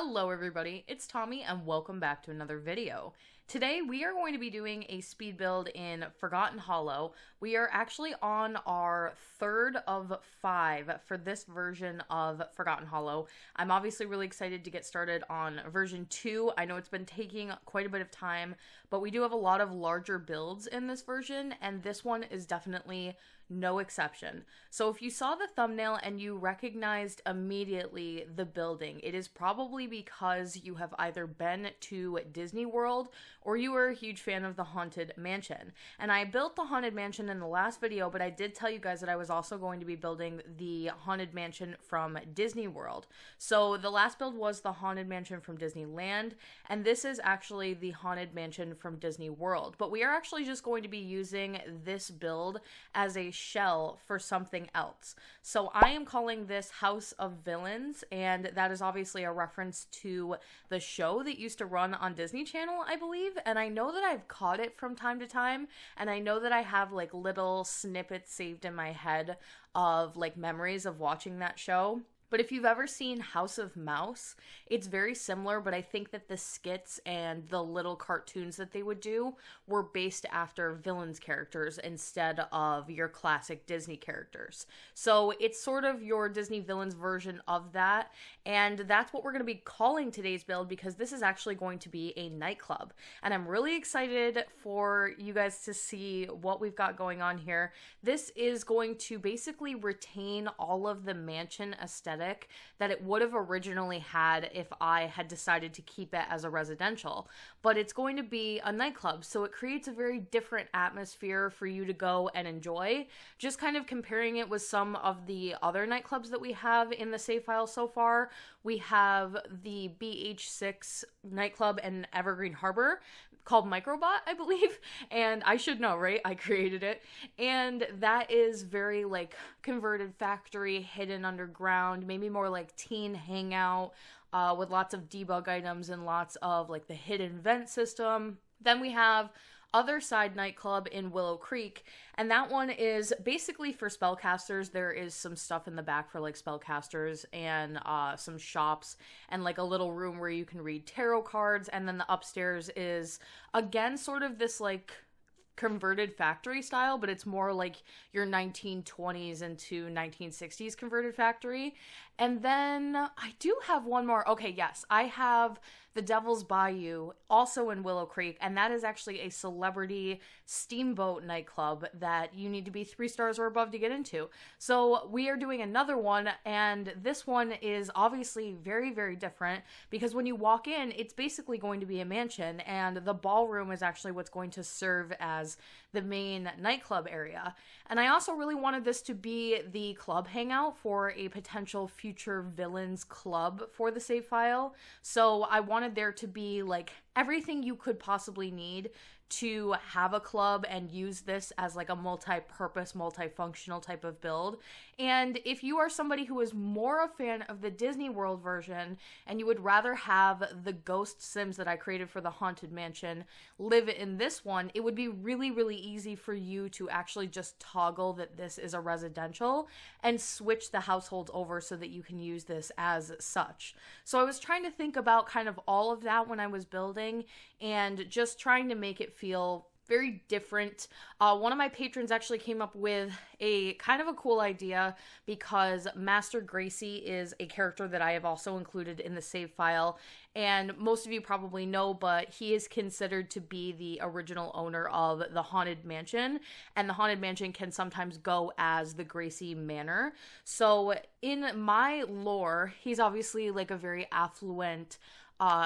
Hello everybody, it's Tommy and welcome back to another video. Today we are going to be doing a speed build in Forgotten Hollow. We are actually on our third of 5 for this version of Forgotten Hollow. I'm obviously really excited to get started on version 2. I know it's been taking quite a bit of time, but we do have a lot of larger builds in this version, and this one is definitely no exception. So if you saw the thumbnail and you recognized immediately the building, it is probably because you have either been to Disney World or you are a huge fan of the Haunted Mansion. And I built the Haunted Mansion in the last video, but I did tell you guys that I was also going to be building the Haunted Mansion from Disney World. So the last build was the Haunted Mansion from Disneyland, and this is actually the Haunted Mansion from Disney World. But we are actually just going to be using this build as a shell for something else. So I am calling this House of Villains, and that is obviously a reference to the show that used to run on Disney Channel, I believe, and I know that I've caught it from time to time, and I know that I have like little snippets saved in my head of like memories of watching that show. But if you've ever seen House of Mouse, it's very similar, but I think that the skits and the little cartoons that they would do were based after villains characters instead of your classic Disney characters. So it's sort of your Disney villains version of that, and that's what we're going to be calling today's build because this is actually going to be a nightclub. And I'm really excited for you guys to see what we've got going on here. This is going to basically retain all of the mansion aesthetic that it would have originally had if I had decided to keep it as a residential, but it's going to be a nightclub, so it creates a very different atmosphere for you to go and enjoy. Just kind of comparing it with some of the other nightclubs that we have in the save file so far, we have the BH6 nightclub in Evergreen Harbor called Microbot, I believe, and I should know, right? I created it, and that is very like converted factory, hidden underground, maybe more like teen hangout with lots of debug items and lots of like the hidden vent system. Then we have Other Side Nightclub in Willow Creek, and that one is basically for spellcasters. There is some stuff in the back for like spellcasters and some shops and like a little room where you can read tarot cards, and then the upstairs is again sort of this like converted factory style, but it's more like your 1920s into 1960s converted factory. And then I do have one more. Okay, yes, I have the Devil's Bayou, also in Willow Creek, and that is actually a celebrity steamboat nightclub that you need to be 3 stars or above to get into. So we are doing another one, and this one is obviously very, very different because when you walk in, it's basically going to be a mansion, and the ballroom is actually what's going to serve as the main nightclub area. And I also really wanted this to be the club hangout for a potential future villains club for the save file. So I wanted there to be like everything you could possibly need to have a club and use this as like a multi-purpose, multifunctional type of build. And if you are somebody who is more a fan of the Disney World version and you would rather have the ghost sims that I created for the Haunted Mansion live in this one, it would be really, really easy for you to actually just toggle that this is a residential and switch the households over so that you can use this as such. So I was trying to think about kind of all of that when I was building and just trying to make it feel very different. One of my patrons actually came up with a kind of a cool idea because Master Gracie is a character that I have also included in the save file, and most of you probably know, but he is considered to be the original owner of the Haunted Mansion, and the Haunted Mansion can sometimes go as the Gracie Manor. So in my lore, he's obviously like a very affluent,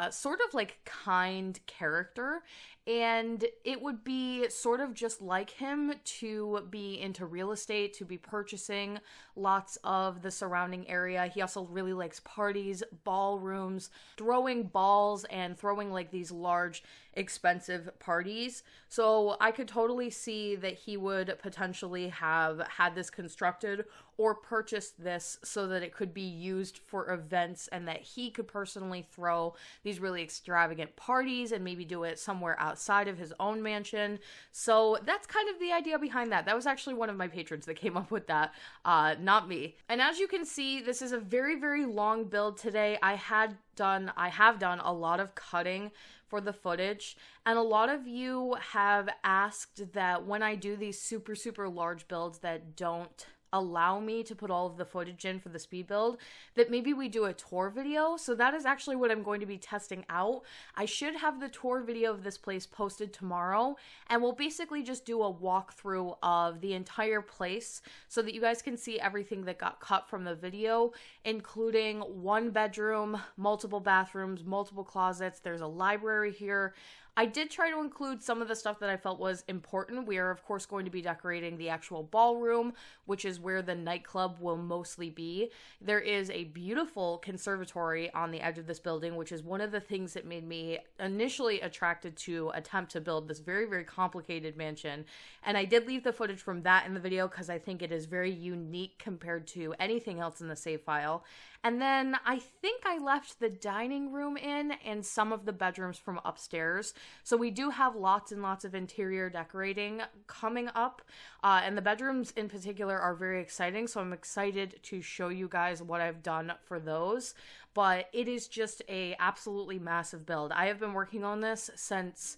sort of like kind character, and it would be sort of just like him to be into real estate, to be purchasing lots of the surrounding area. He also really likes parties, ballrooms, throwing balls, and throwing like these large expensive parties. So I could totally see that he would potentially have had this constructed or purchased this so that it could be used for events and that he could personally throw these really extravagant parties and maybe do it somewhere outside of his own mansion. So that's kind of the idea behind that. That was actually one of my patrons that came up with that, not me. And as you can see, this is a very, very long build today. I had have done a lot of cutting for the footage, and a lot of you have asked that when I do these super, super large builds that don't allow me to put all of the footage in for the speed build, that maybe we do a tour video. So that is actually what I'm going to be testing out. I should have the tour video of this place posted tomorrow, and we'll basically just do a walkthrough of the entire place so that you guys can see everything that got cut from the video, including one bedroom, multiple bathrooms, multiple closets. There's a library here. I did try to include some of the stuff that I felt was important. We are, of course, going to be decorating the actual ballroom, which is where the nightclub will mostly be. There is a beautiful conservatory on the edge of this building, which is one of the things that made me initially attracted to attempt to build this very, very complicated mansion. And I did leave the footage from that in the video because I think it is very unique compared to anything else in the save file. And then I think I left the dining room in and some of the bedrooms from upstairs. So we do have lots and lots of interior decorating coming up. And the bedrooms in particular are very exciting. So I'm excited to show you guys what I've done for those. But it is just a absolutely massive build. I have been working on this since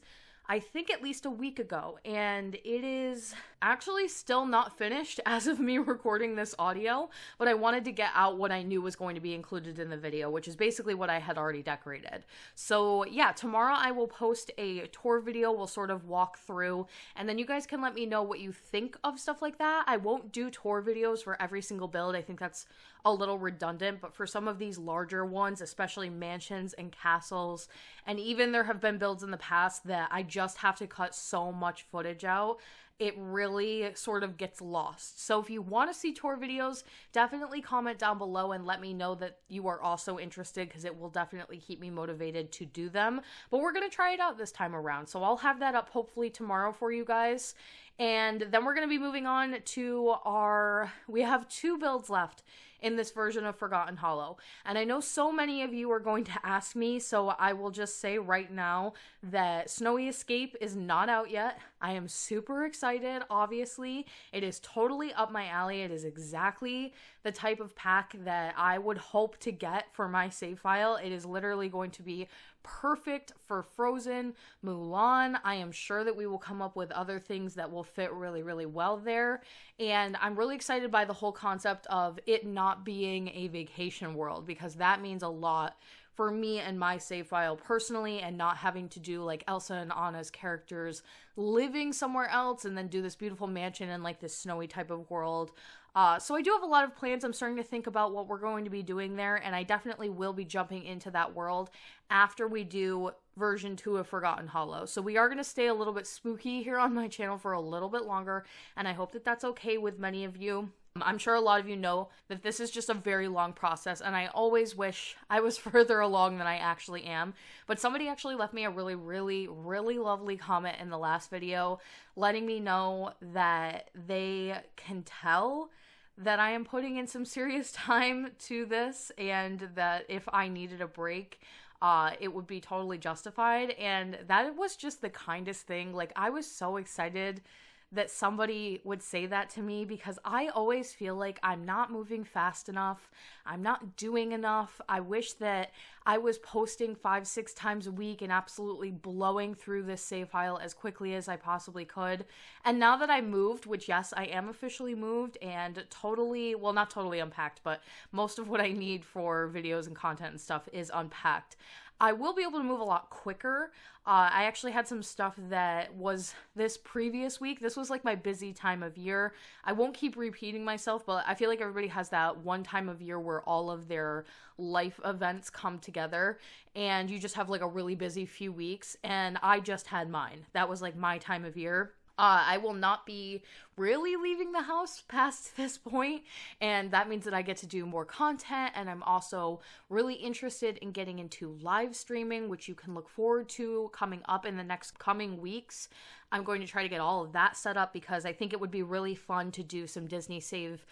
I think at least a week ago, and it is actually still not finished as of me recording this audio, but I wanted to get out what I knew was going to be included in the video, which is basically what I had already decorated. So yeah, tomorrow I will post a tour video. We'll sort of walk through, and then you guys can let me know what you think of stuff like that. I won't do tour videos for every single build. I think that's a little redundant, but for some of these larger ones, especially mansions and castles, and even there have been builds in the past that I just have to cut so much footage out, it really sort of gets lost. So if you want to see tour videos, definitely comment down below and let me know that you are also interested, because it will definitely keep me motivated to do them. But we're going to try it out this time around. So I'll have that up hopefully tomorrow for you guys. And then we're going to be moving on to we have 2 builds left in this version of Forgotten Hollow. And I know so many of you are going to ask me, so I will just say right now that Snowy Escape is not out yet. I am super excited, obviously. It is totally up my alley. It is exactly the type of pack that I would hope to get for my save file. It is literally going to be perfect for Frozen, Mulan. I am sure that we will come up with other things that will fit really, really well there. And I'm really excited by the whole concept of it not being a vacation world, because that means a lot for me and my save file personally, and not having to do like Elsa and Anna's characters living somewhere else and then do this beautiful mansion in like this snowy type of world. So I do have a lot of plans. I'm starting to think about what we're going to be doing there, and I definitely will be jumping into that world after we do version 2 of Forgotten Hollow. So we are going to stay a little bit spooky here on my channel for a little bit longer, and I hope that that's okay with many of you. I'm sure a lot of you know that this is just a very long process, and I always wish I was further along than I actually am. But somebody actually left me a really, really, really lovely comment in the last video, letting me know that they can tell that I am putting in some serious time to this, and that if I needed a break, it would be totally justified. And that was just the kindest thing. Like, I was so excited that somebody would say that to me, because I always feel like I'm not moving fast enough. I'm not doing enough. I wish that I was posting 5-6 times a week and absolutely blowing through this save file as quickly as I possibly could. And now that I moved, which yes, I am officially moved and totally, well, not totally unpacked, but most of what I need for videos and content and stuff is unpacked, I will be able to move a lot quicker. I actually had some stuff that was this previous week. This was like my busy time of year. I won't keep repeating myself, but I feel like everybody has that one time of year where all of their life events come together and you just have like a really busy few weeks, and I just had mine. That was like my time of year. I will not be really leaving the house past this point, and that means that I get to do more content, and I'm also really interested in getting into live streaming, which you can look forward to coming up in the next coming weeks. I'm going to try to get all of that set up, because I think it would be really fun to do some Disney Save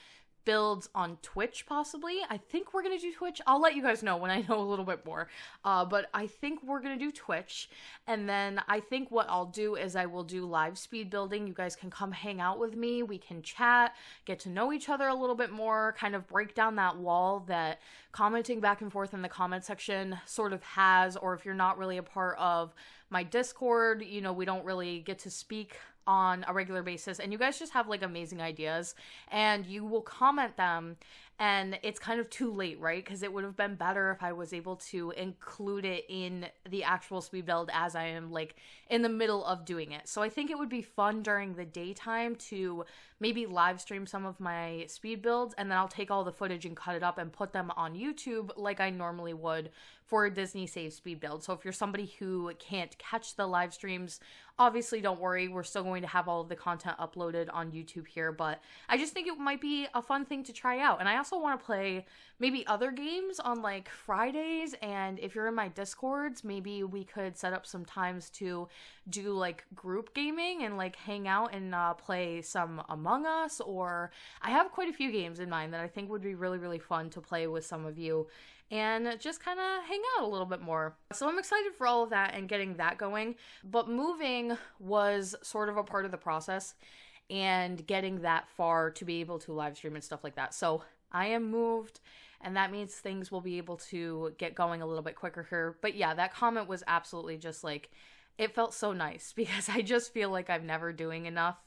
builds on Twitch, possibly. I think we're gonna do Twitch. I'll let you guys know when I know a little bit more. But I think we're gonna do Twitch. And then I think what I'll do is I will do live speed building. You guys can come hang out with me. We can chat, get to know each other a little bit more, kind of break down that wall that commenting back and forth in the comment section sort of has, or if you're not really a part of my Discord, you know, we don't really get to speak on a regular basis, and you guys just have like amazing ideas and you will comment them, and it's kind of too late, right? Because it would have been better if I was able to include it in the actual speed build as I am like in the middle of doing it. So I think it would be fun during the daytime to maybe live stream some of my speed builds, and then I'll take all the footage and cut it up and put them on YouTube like I normally would for a Disney Save speed build. So if you're somebody who can't catch the live streams, obviously don't worry, we're still going to have all of the content uploaded on YouTube here, but I just think it might be a fun thing to try out. And I also want to play maybe other games on like Fridays, and if you're in my Discords, maybe we could set up some times to do like group gaming and like hang out and play some Among Us, or I have quite a few games in mind that I think would be really, really fun to play with some of you and just kind of hang out a little bit more. So I'm excited for all of that and getting that going. But moving was sort of a part of the process and getting that far to be able to live stream and stuff like that. So I am moved, and that means things will be able to get going a little bit quicker here. But yeah, that comment was absolutely just like, it felt so nice because I just feel like I'm never doing enough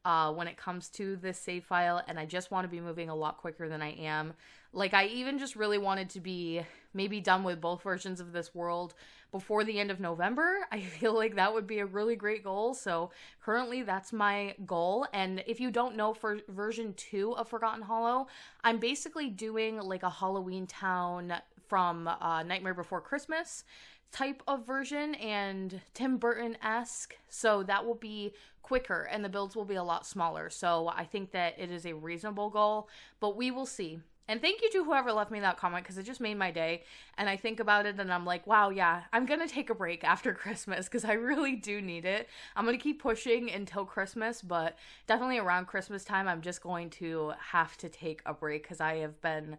when it comes to this save file, and I just want to be moving a lot quicker than I am. Like, I even just really wanted to be maybe done with both versions of this world before the end of November. I feel like that would be a really great goal. So currently that's my goal. And if you don't know, for version 2 of Forgotten Hollow, I'm basically doing like a Halloween Town from Nightmare Before Christmas type of version and Tim Burton-esque. So that will be quicker and the builds will be a lot smaller. So I think that it is a reasonable goal, but we will see. And thank you to whoever left me that comment, because it just made my day. And I think about it and I'm like, wow, yeah, I'm going to take a break after Christmas because I really do need it. I'm going to keep pushing until Christmas, but definitely around Christmas time, I'm just going to have to take a break because I have been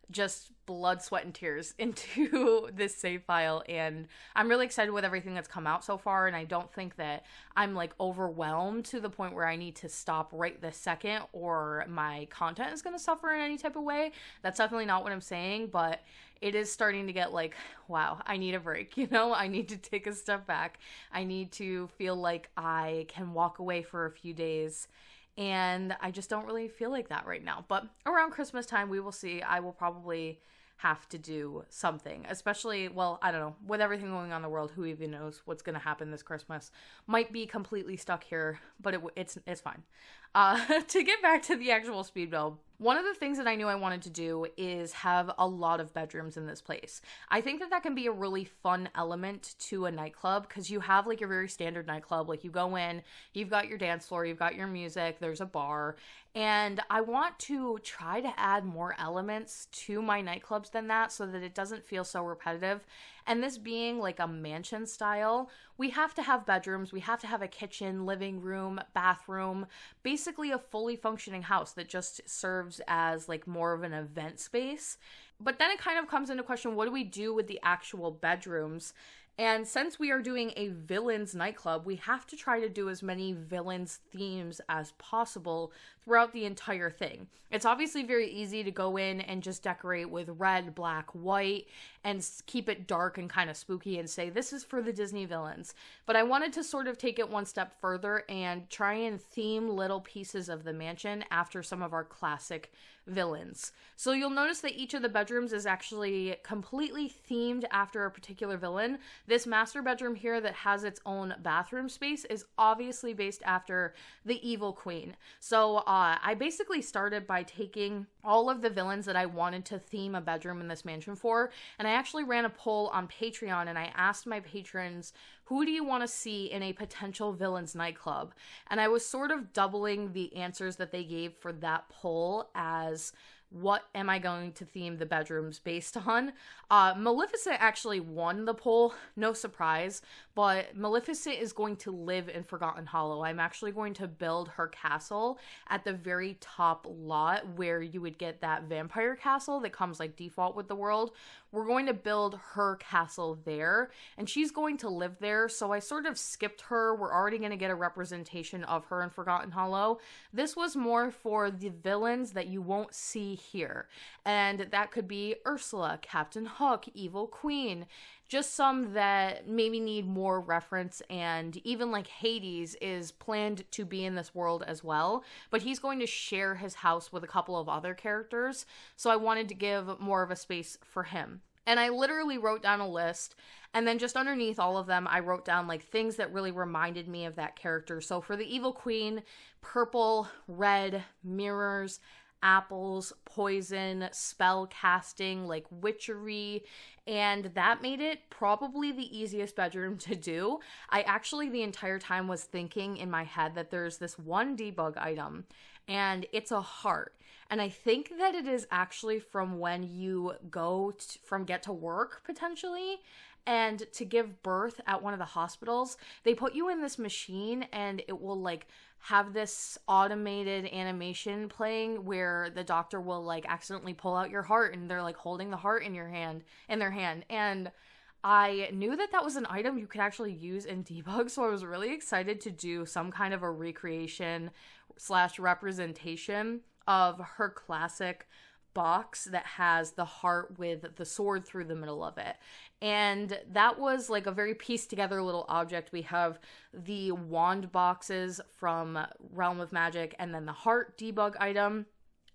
just blood, sweat, and tears into this save file, and I'm really excited with everything that's come out so far, and I don't think that I'm like overwhelmed to the point where I need to stop right this second or my content is going to suffer in any type of way. That's definitely not what I'm saying, but it is starting to get like, wow, I need a break, you know? I need to take a step back. I need to feel like I can walk away for a few days, and I just don't really feel like that right now. But around Christmas time, we will see. I will probably have to do something, especially, well, I don't know, with everything going on in the world, who even knows what's going to happen this Christmas. Might be completely stuck here, but it's fine. To get back to the actual speed build, one of the things that I knew I wanted to do is have a lot of bedrooms in this place. I think that that can be a really fun element to a nightclub, because you have like your very standard nightclub. Like, you go in, you've got your dance floor, you've got your music, there's a bar, and I want to try to add more elements to my nightclubs than that so that it doesn't feel so repetitive. And this being like a mansion style, we have to have bedrooms, we have to have a kitchen, living room, bathroom, basically a fully functioning house that just serves as like more of an event space. But then it kind of comes into question, what do we do with the actual bedrooms? And since we are doing a villains nightclub, we have to try to do as many villains themes as possible throughout the entire thing. It's obviously very easy to go in and just decorate with red, black, white, and keep it dark and kind of spooky and say, this is for the Disney villains. But I wanted to sort of take it one step further and try and theme little pieces of the mansion after some of our classic villains. So you'll notice that each of the bedrooms is actually completely themed after a particular villain. This master bedroom here that has its own bathroom space is obviously based after the Evil Queen. So I basically started by taking all of the villains that I wanted to theme a bedroom in this mansion for, and I actually ran a poll on Patreon, and I asked my patrons, who do you want to see in a potential villains nightclub? And I was sort of doubling the answers that they gave for that poll as what am I going to theme the bedrooms based on? Maleficent actually won the poll, no surprise, but Maleficent is going to live in Forgotten Hollow. I'm actually going to build her castle at the very top lot where you would get that vampire castle that comes like default with the world. We're going to build her castle there, and she's going to live there, so I sort of skipped her. We're already going to get a representation of her in Forgotten Hollow. This was more for the villains that you won't see here, and that could be Ursula, Captain Hook, Evil Queen, just some that maybe need more reference, and even like Hades is planned to be in this world as well, but he's going to share his house with a couple of other characters, so I wanted to give more of a space for him. And I literally wrote down a list, and then just underneath all of them, I wrote down like things that really reminded me of that character. So for the Evil Queen, purple, red, mirrors, apples, poison, spell casting, like witchery, and that made it probably the easiest bedroom to do. I actually the entire time was thinking in my head that there's this one debug item, and it's a heart. And I think that it is actually from when you go from get to work, potentially, and to give birth at one of the hospitals. They put you in this machine, and it will, like, have this automated animation playing where the doctor will, like, accidentally pull out your heart, and they're, like, holding the heart in their hand. And I knew that that was an item you could actually use in debug, so I was really excited to do some kind of a recreation / representation of her classic box that has the heart with the sword through the middle of it. And that was like a very pieced together little object. We have the wand boxes from Realm of Magic, and then the heart debug item.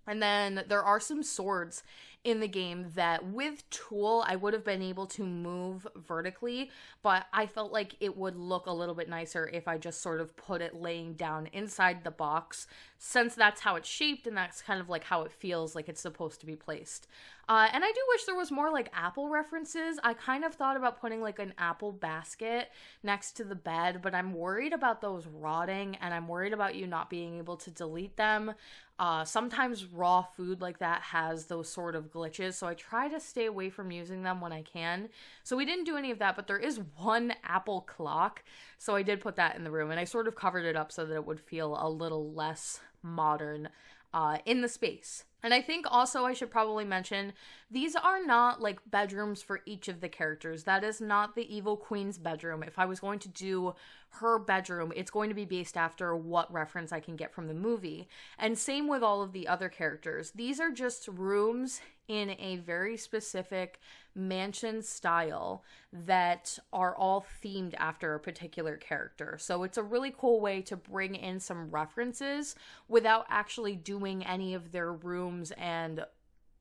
And then there are some swords in the game that with tool I would have been able to move vertically, but I felt like it would look a little bit nicer if I just sort of put it laying down inside the box, since that's how it's shaped and that's kind of like how it feels like it's supposed to be placed. And I do wish there was more like apple references. I kind of thought about putting like an apple basket next to the bed, but I'm worried about those rotting, and I'm worried about you not being able to delete them. Sometimes raw food like that has those sort of glitches, so I try to stay away from using them when I can. So we didn't do any of that, but there is one apple clock, so I did put that in the room, and I sort of covered it up so that it would feel a little less modern in the space. And I think also I should probably mention, these are not like bedrooms for each of the characters. That is not the Evil Queen's bedroom. If I was going to do her bedroom, it's going to be based after what reference I can get from the movie. And same with all of the other characters. These are just rooms in a very specific mansion style that are all themed after a particular character. So it's a really cool way to bring in some references without actually doing any of their rooms and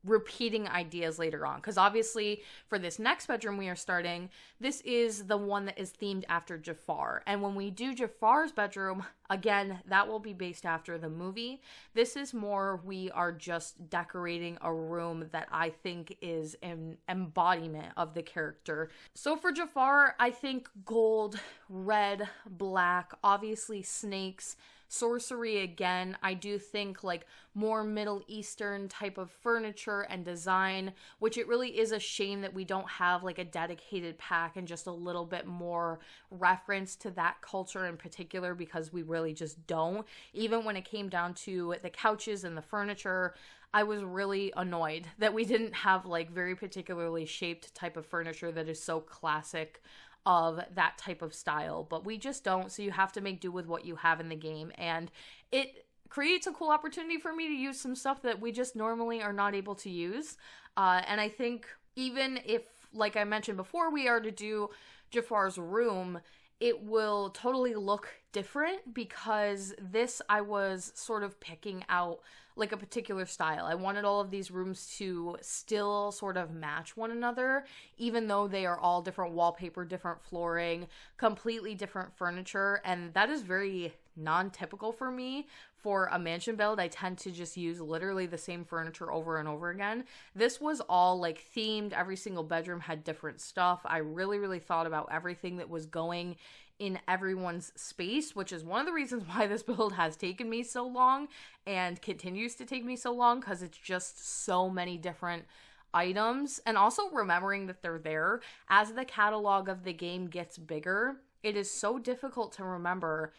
repeating ideas later on, because obviously for this next bedroom we are starting, this is the one that is themed after Jafar, and when we do Jafar's bedroom, again, that will be based after the movie. This is more, we are just decorating a room that I think is an embodiment of the character. So for Jafar, I think gold, red, black, obviously snakes, sorcery again. I do think like more Middle Eastern type of furniture and design, which it really is a shame that we don't have like a dedicated pack and just a little bit more reference to that culture in particular, because we really just don't. Even when it came down to the couches and the furniture, I was really annoyed that we didn't have like very particularly shaped type of furniture that is so classic of that type of style, but we just don't, so you have to make do with what you have in the game, and it creates a cool opportunity for me to use some stuff that we just normally are not able to use. And I think even if, like I mentioned before, we are to do Jafar's room, it will totally look different, because this I was sort of picking out like a particular style. I wanted all of these rooms to still sort of match one another, even though they are all different wallpaper, different flooring, completely different furniture, and that is very non-typical for me. For a mansion build, I tend to just use literally the same furniture over and over again. This was all like themed. Every single bedroom had different stuff. I really thought about everything that was going in everyone's space, which is one of the reasons why this build has taken me so long and continues to take me so long, because it's just so many different items. And also remembering that they're there. As the catalog of the game gets bigger, it is so difficult to remember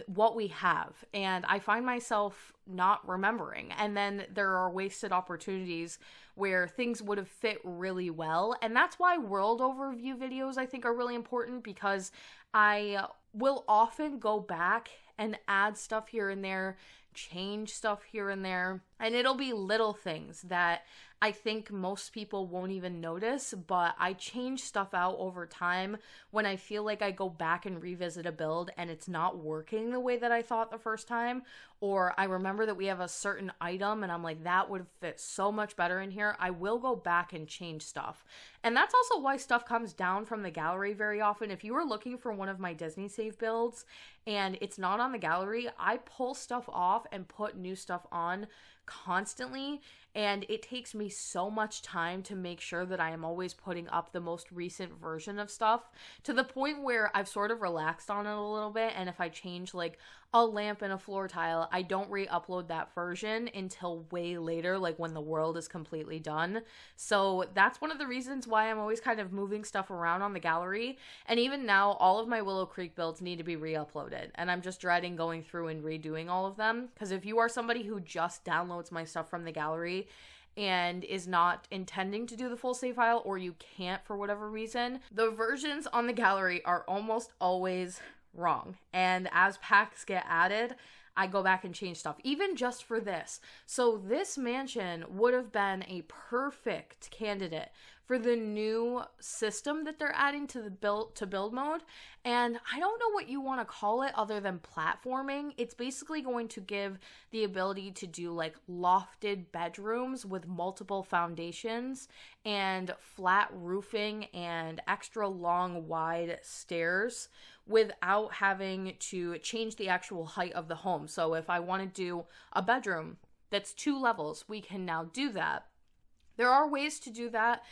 what we have, and I find myself not remembering, and then there are wasted opportunities where things would have fit really well. And that's why world overview videos I think are really important, because I will often go back and add stuff here and there, change stuff here and there, and it'll be little things that I think most people won't even notice, but I change stuff out over time when I feel like I go back and revisit a build and it's not working the way that I thought the first time, or I remember that we have a certain item and I'm like, that would fit so much better in here. I will go back and change stuff. And that's also why stuff comes down from the gallery very often. If you are looking for one of my Disney save builds and it's not on the gallery, I pull stuff off and put new stuff on constantly, and it takes me so much time to make sure that I am always putting up the most recent version of stuff, to the point where I've sort of relaxed on it a little bit, and if I change like a lamp and a floor tile, I don't re-upload that version until way later, like when the world is completely done. So that's one of the reasons why I'm always kind of moving stuff around on the gallery. And even now, all of my Willow Creek builds need to be re-uploaded, and I'm just dreading going through and redoing all of them, because if you are somebody who just downloads my stuff from the gallery and is not intending to do the full save file, or you can't for whatever reason, the versions on the gallery are almost always wrong. And as packs get added, I go back and change stuff, even just for this. So this mansion would have been a perfect candidate for the new system that they're adding to the build mode. And I don't know what you want to call it other than platforming. It's basically going to give the ability to do like lofted bedrooms with multiple foundations and flat roofing and extra long wide stairs without having to change the actual height of the home. So if I want to do a bedroom that's 2 levels, we can now do that. There are ways to do that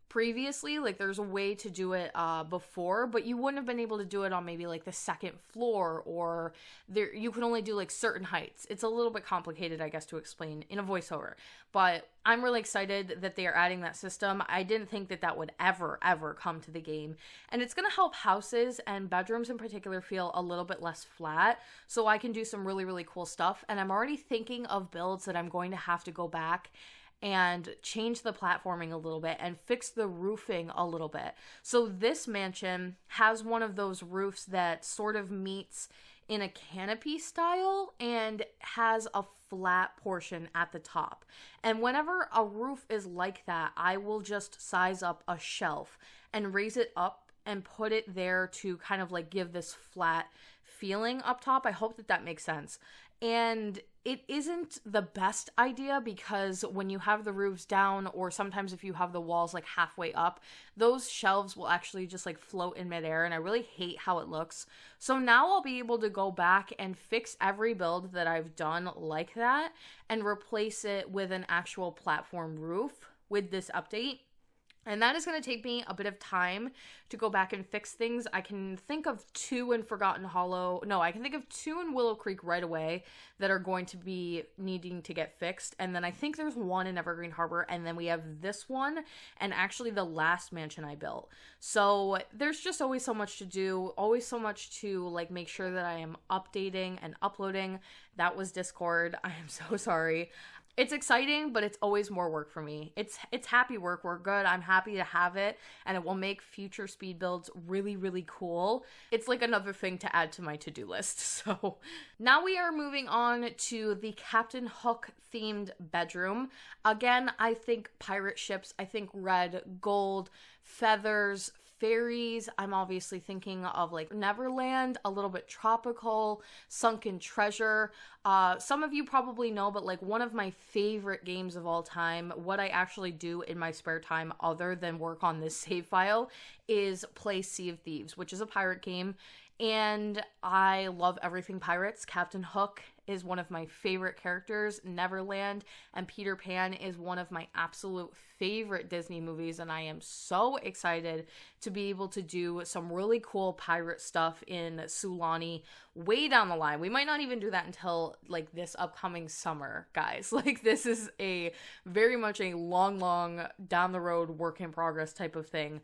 previously, like there's a way to do it before, but you wouldn't have been able to do it on maybe like the 2nd floor, or there you can only do like certain heights. It's a little bit complicated, I guess, to explain in a voiceover, but I'm really excited that they are adding that system. I didn't think that that would ever come to the game, and it's going to help houses and bedrooms in particular feel a little bit less flat, so I can do some really cool stuff. And I'm already thinking of builds that I'm going to have to go back and change the platforming a little bit and fix the roofing a little bit. So this mansion has one of those roofs that sort of meets in a canopy style and has a flat portion at the top. And whenever a roof is like that, I will just size up a shelf and raise it up and put it there to kind of like give this flat feeling up top. I hope that that makes sense. And it isn't the best idea, because when you have the roofs down, or sometimes if you have the walls like halfway up, those shelves will actually just like float in midair, and I really hate how it looks. So now I'll be able to go back and fix every build that I've done like that and replace it with an actual platform roof with this update. And that is going to take me a bit of time to go back and fix things. I can think of 2 in Forgotten Hollow. No, I can think of 2 in Willow Creek right away that are going to be needing to get fixed. And then I think there's 1 in Evergreen Harbor. And then we have this one, and actually the last mansion I built. So there's just always so much to do. Always so much to like make sure that I am updating and uploading. That was Discord. I am so sorry. It's exciting, but it's always more work for me. It's happy work. We're good. I'm happy to have it, and it will make future speed builds really cool. It's like another thing to add to my to-do list. So now we are moving on to the Captain Hook themed bedroom. Again, I think pirate ships. I think red, gold, feathers, fairies. I'm obviously thinking of like Neverland, a little bit tropical, Sunken Treasure. Some of you probably know, but like one of my favorite games of all time, what I actually do in my spare time other than work on this save file, is play Sea of Thieves, which is a pirate game. And I love everything pirates. Captain Hook is one of my favorite characters. Neverland and Peter Pan is one of my absolute favorite Disney movies, and I am so excited to be able to do some really cool pirate stuff in Sulani way down the line. We might not even do that until like this upcoming summer, guys. Like, this is a very much a long down the road work in progress type of thing.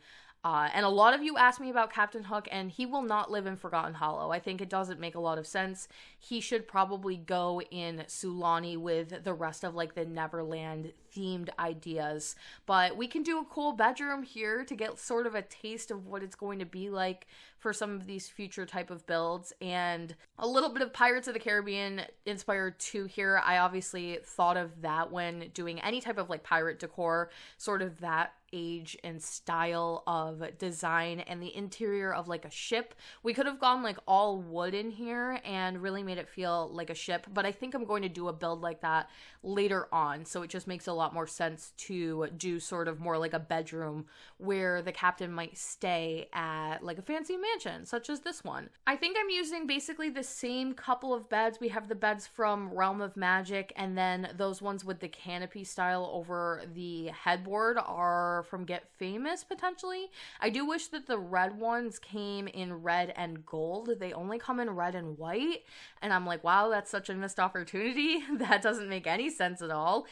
And a lot of you asked me about Captain Hook, and he will not live in Forgotten Hollow. I think it doesn't make a lot of sense. He should probably go in Sulani with the rest of like the Neverland themed ideas. But we can do a cool bedroom here to get sort of a taste of what it's going to be like for some of these future type of builds, and a little bit of Pirates of the Caribbean inspired too here. I obviously thought of that when doing any type of like pirate decor, sort of that age and style of design, and the interior of like a ship. We could have gone like all wood in here and really made it feel like a ship, but I think I'm going to do a build like that later on, so it just makes a lot more sense to do sort of more like a bedroom where the captain might stay at like a fancy mansion such as this one. I think I'm using basically the same couple of beds. We have the beds from Realm of Magic, and then those ones with the canopy style over the headboard are from Get Famous, potentially. I do wish that the red ones came in red and gold. They only come in red and white, and I'm like, wow, that's such a missed opportunity. That doesn't make any sense at all.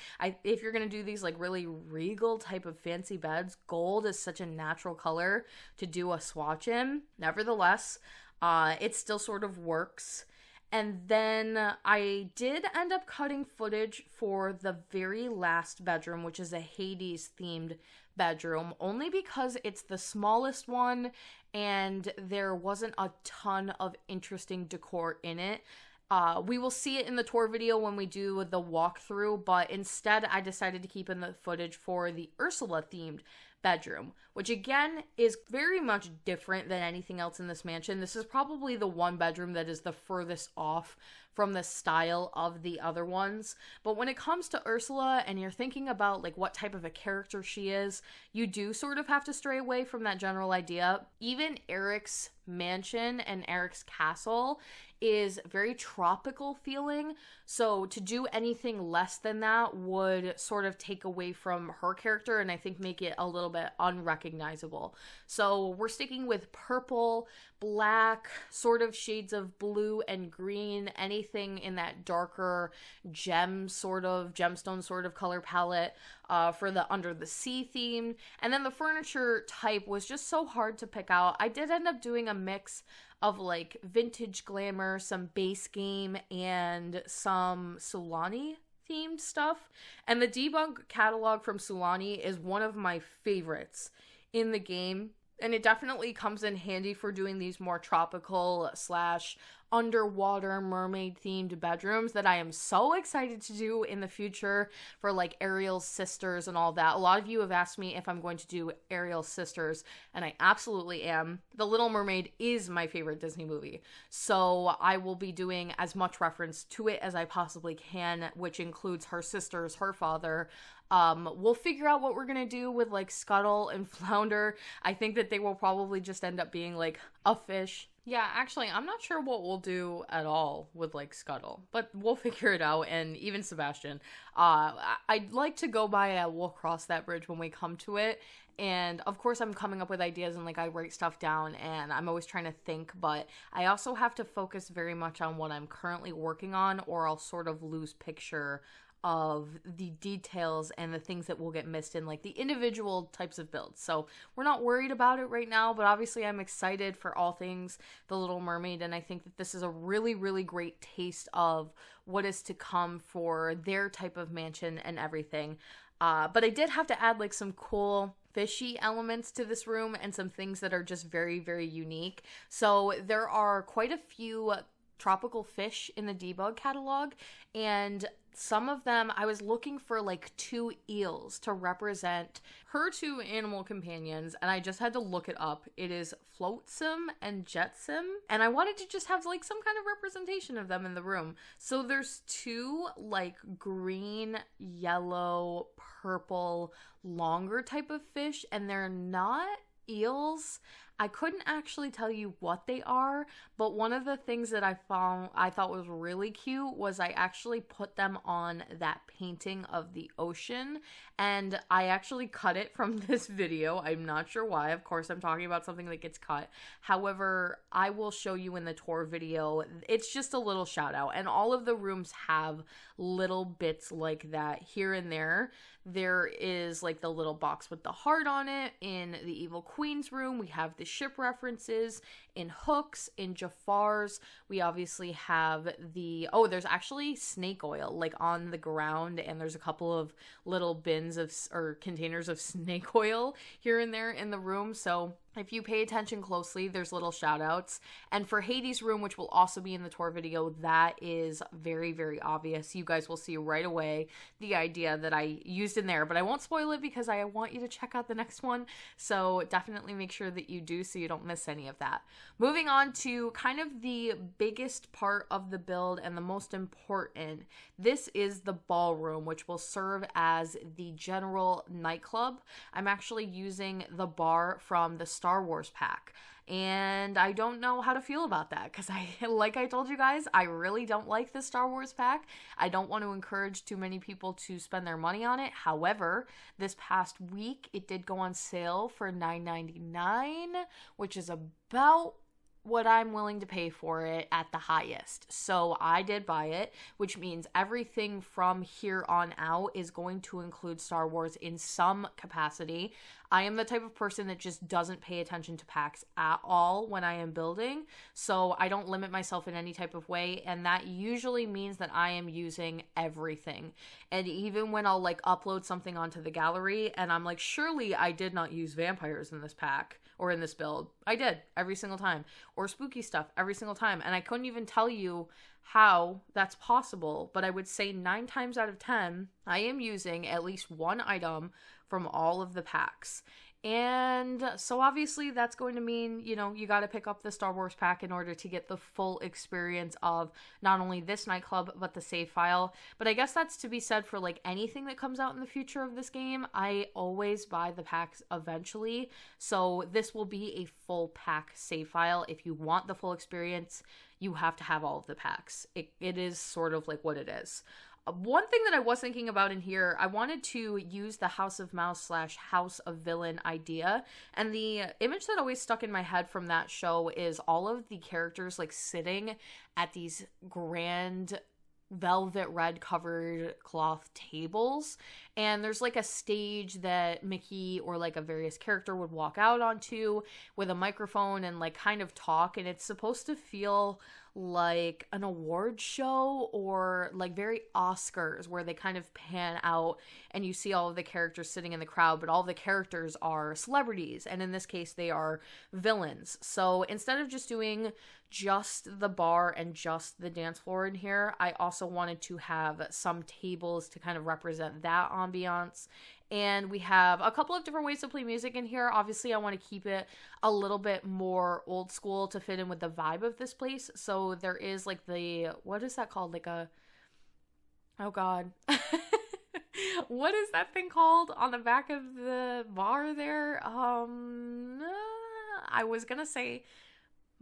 If you're gonna do these like really regal type of fancy beds, gold is such a natural color to do a swatch in. Nevertheless, it still sort of works. And then I did end up cutting footage for the very last bedroom, which is a Hades themed bedroom, only because it's the smallest one and there wasn't a ton of interesting decor in it. We will see it in the tour video when we do the walkthrough, but instead I decided to keep in the footage for the Ursula themed bedroom, which again is very much different than anything else in this mansion. This is probably the one bedroom that is the furthest off from the style of the other ones. But when it comes to Ursula and you're thinking about like what type of a character she is, you do sort of have to stray away from that general idea. Even Eric's mansion and Eric's castle is very tropical feeling, so to do anything less than that would sort of take away from her character and I think make it a little bit unrecognizable. So we're sticking with purple, black, sort of shades of blue and green, anything in that darker gemstone sort of color palette for the Under the Sea theme. And then the furniture type was just so hard to pick out. I did end up doing a mix of like vintage glamour, some base game, and some Sulani themed stuff. And the debug catalog from Sulani is one of my favorites in the game, and it definitely comes in handy for doing these more tropical / underwater mermaid themed bedrooms that I am so excited to do in the future for like Ariel's sisters and all that. A lot of you have asked me if I'm going to do Ariel's sisters, and I absolutely am. The Little Mermaid is my favorite Disney movie, so I will be doing as much reference to it as I possibly can, which includes her sisters, her father. We'll figure out what we're gonna do with like Scuttle and Flounder. I think that they will probably just end up being like a fish. Yeah, actually, I'm not sure what we'll do at all with like Scuttle, but we'll figure it out. And even Sebastian, I'd like to go by we'll cross that bridge when we come to it. And of course I'm coming up with ideas and like I write stuff down and I'm always trying to think, but I also have to focus very much on what I'm currently working on, or I'll sort of lose picture of the details and the things that will get missed in like the individual types of builds. So we're not worried about it right now, but obviously I'm excited for all things The Little Mermaid, and I think that this is a really, really great taste of what is to come for their type of mansion and everything. But I did have to add like some cool fishy elements to this room and some things that are just very, very unique. So there are quite a few tropical fish in the debug catalog, and some of them I was looking for like 2 eels to represent her 2 animal companions, and I just had to look it up. It is Flotsam and Jetsam, and I wanted to just have like some kind of representation of them in the room. So there's 2 like green, yellow, purple, longer type of fish, and they're not eels. I couldn't actually tell you what they are, but one of the things that I thought was really cute was I actually put them on that painting of the ocean, and I actually cut it from this video. I'm not sure why. Of course, I'm talking about something that gets cut. However, I will show you in the tour video. It's just a little shout out, and all of the rooms have little bits like that here and there. There is like the little box with the heart on it in the Evil Queen's room. We have the ship references in Hook's, in Jafar's. We obviously have there's actually snake oil like on the ground, and there's a couple of little bins or containers of snake oil here and there in the room. So if you pay attention closely, there's little shout outs. And for Hades' room, which will also be in the tour video, that is very, very obvious. You guys will see right away the idea that I used in there, but I won't spoil it because I want you to check out the next one. So definitely make sure that you do so you don't miss any of that. Moving on to kind of the biggest part of the build and the most important. This is the ballroom, which will serve as the general nightclub. I'm actually using the bar from the Star Wars pack, and I don't know how to feel about that because like I told you guys, I really don't like the Star Wars pack. I don't want to encourage too many people to spend their money on it. However, this past week it did go on sale for $9.99, which is about what I'm willing to pay for it at the highest. So I did buy it, which means everything from here on out is going to include Star Wars in some capacity. I am the type of person that just doesn't pay attention to packs at all when I am building, so I don't limit myself in any type of way, and that usually means that I am using everything. And even when I'll like upload something onto the gallery and I'm like, surely I did not use vampires in this pack or in this build. I did every single time. Or spooky stuff every single time. And I couldn't even tell you how that's possible, but I would say 9 times out of 10, I am using at least one item from all of the packs. And so obviously that's going to mean, you know, you got to pick up the Star Wars pack in order to get the full experience of not only this nightclub, but the save file. But I guess that's to be said for like anything that comes out in the future of this game. I always buy the packs eventually. So this will be a full pack save file. If you want the full experience, you have to have all of the packs. It is sort of like what it is. One thing that I was thinking about in here, I wanted to use the House of Mouse / House of Villain idea, and the image that always stuck in my head from that show is all of the characters like sitting at these grand velvet red covered cloth tables, and there's like a stage that Mickey or like a various character would walk out onto with a microphone and like kind of talk, and it's supposed to feel like an award show or like very Oscars where they kind of pan out and you see all of the characters sitting in the crowd, but all the characters are celebrities, and in this case they are villains. So instead of just doing just the bar and just the dance floor in here, I also wanted to have some tables to kind of represent that ambiance. And we have a couple of different ways to play music in here. Obviously, I want to keep it a little bit more old school to fit in with the vibe of this place. So there is like what is that called? Like oh God. What is that thing called on the back of the bar there? I was going to say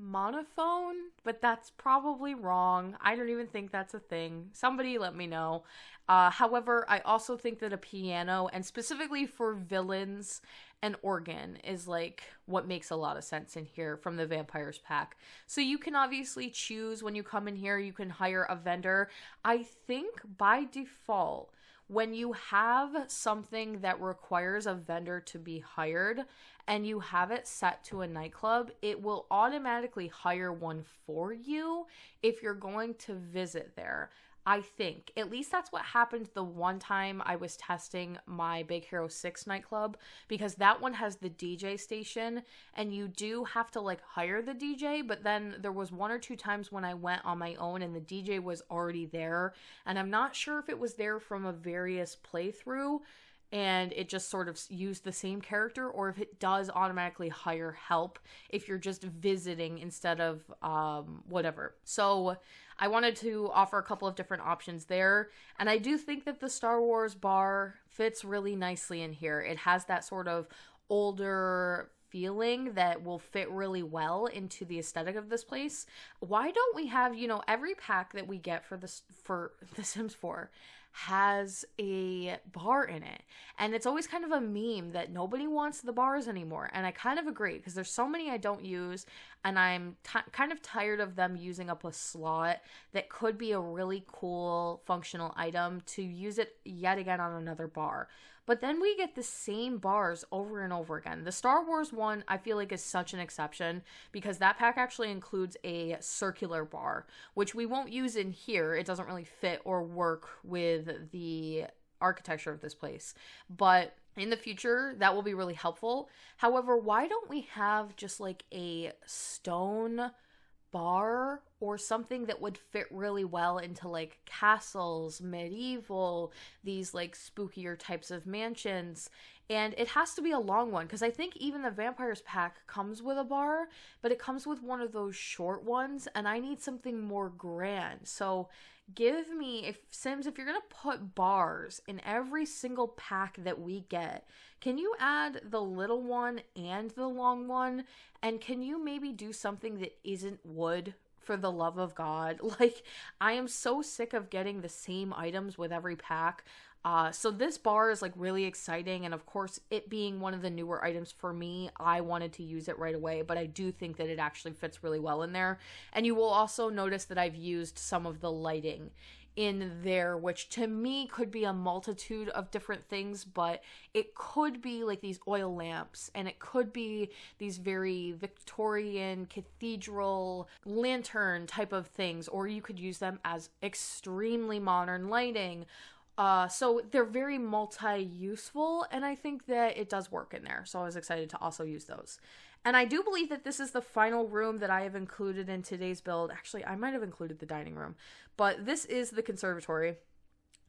monophone, but that's probably wrong. I don't even think that's a thing. Somebody let me know. However, I also think that a piano, and specifically for villains, an organ is like what makes a lot of sense in here from the Vampires pack. So you can obviously choose when you come in here, you can hire a vendor. I think by default, when you have something that requires a vendor to be hired and you have it set to a nightclub, it will automatically hire one for you if you're going to visit there. I think. At least that's what happened the one time I was testing my Big Hero 6 nightclub, because that one has the DJ station and you do have to like hire the DJ, but then there was 1 or 2 times when I went on my own and the DJ was already there, and I'm not sure if it was there from a various playthrough and it just sort of used the same character, or if it does automatically hire help if you're just visiting instead of whatever. So I wanted to offer a couple of different options there, and I do think that the Star Wars bar fits really nicely in here. It has that sort of older feeling that will fit really well into the aesthetic of this place, why don't we have, you know, every pack that we get for The Sims 4 has a bar in it. And it's always kind of a meme that nobody wants the bars anymore. And I kind of agree, because there's so many I don't use, and I'm kind of tired of them using up a slot that could be a really cool functional item to use it yet again on another bar. But then we get the same bars over and over again. The Star Wars one, I feel like, is such an exception because that pack actually includes a circular bar, which we won't use in here. It doesn't really fit or work with the architecture of this place. But in the future, that will be really helpful. However, why don't we have just like a stone bar or something that would fit really well into like castles, medieval, these like spookier types of mansions? And it has to be a long one, because I think even the Vampires pack comes with a bar, but it comes with one of those short ones, and I need something more grand. So give me, if Sims, if you're gonna put bars in every single pack that we get, can you add the little one and the long one? And can you maybe do something that isn't wood, for the love of God? Like, I am so sick of getting the same items with every pack. So this bar is like really exciting, and of course, it being one of the newer items for me, I wanted to use it right away, but I do think that it actually fits really well in there. And you will also notice that I've used some of the lighting in there, which to me could be a multitude of different things, but it could be like these oil lamps, and it could be these very Victorian cathedral lantern type of things, or you could use them as extremely modern lighting. So they're very multi-useful, and I think that it does work in there. So I was excited to also use those. And I do believe that this is the final room that I have included in today's build. Actually, I might have included the dining room, but this is the conservatory.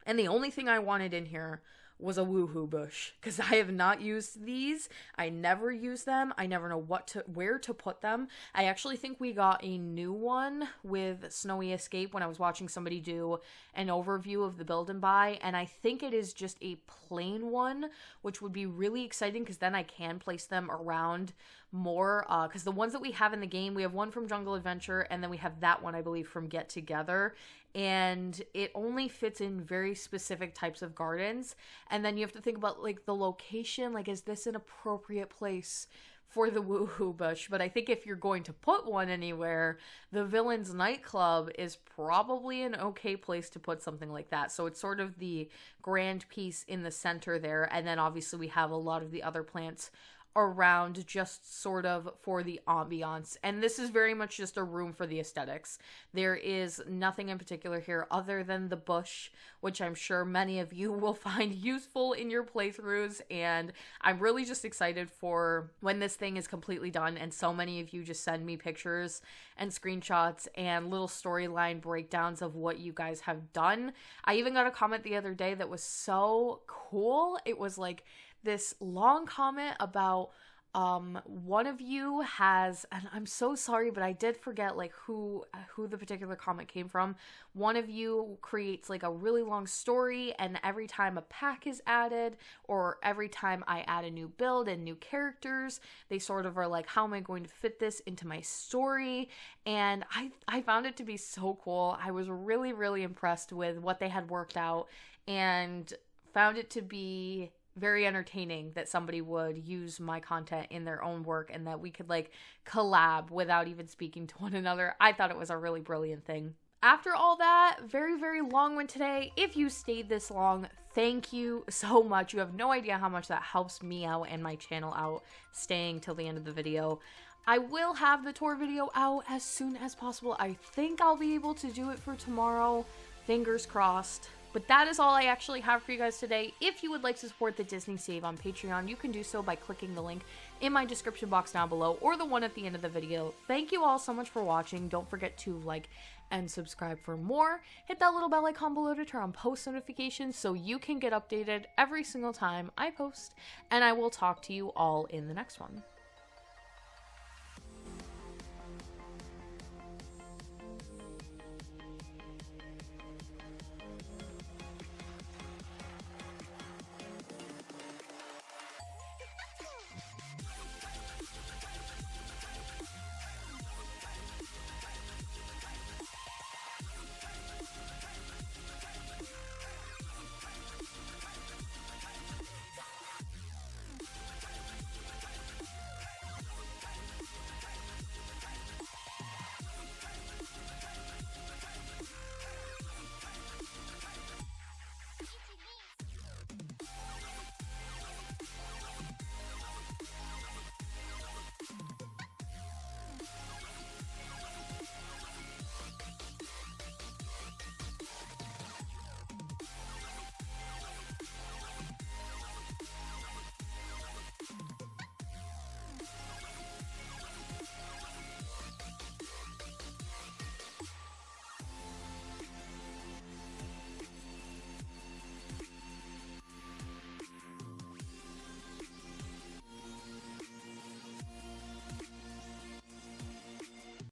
And the only thing I wanted in here was a woohoo bush, because I have not used these. I never use them. I never know where to put them. I actually think we got a new one with Snowy Escape when I was watching somebody do an overview of the build and buy, and I think it is just a plain one, which would be really exciting because then I can place them around more, because the ones that we have in the game, we have one from Jungle Adventure, and then we have that one, I believe, from Get Together, and it only fits in very specific types of gardens. And then you have to think about like the location, like, is this an appropriate place for the woohoo bush? But I think if you're going to put one anywhere, the Villain's Nightclub is probably an okay place to put something like that. So it's sort of the grand piece in the center there, and then obviously we have a lot of the other plants around just sort of for the ambiance. And this is very much just a room for the aesthetics. There is nothing in particular here other than the bush, which I'm sure many of you will find useful in your playthroughs. And I'm really just excited for when this thing is completely done. And so many of you just send me pictures and screenshots and little storyline breakdowns of what you guys have done. I even got a comment the other day that was so cool. It was like this long comment about one of you has, and I'm so sorry, but I did forget like who the particular comment came from. One of you creates like a really long story, and every time a pack is added, or every time I add a new build and new characters, they sort of are like, how am I going to fit this into my story? And I found it to be so cool. I was really, really impressed with what they had worked out, and found it to be very entertaining that somebody would use my content in their own work, and that we could like collab without even speaking to one another. I thought it was a really brilliant thing. After all that, very, very long one today. If you stayed this long, thank you so much. You have no idea how much that helps me out and my channel out, staying till the end of the video. I will have the tour video out as soon as possible. I think I'll be able to do it for tomorrow. Fingers crossed. But that is all I actually have for you guys today. If you would like to support the Disney Save on Patreon, you can do so by clicking the link in my description box down below, or the one at the end of the video. Thank you all so much for watching. Don't forget to like and subscribe for more. Hit that little bell icon below to turn on post notifications so you can get updated every single time I post. And I will talk to you all in the next one.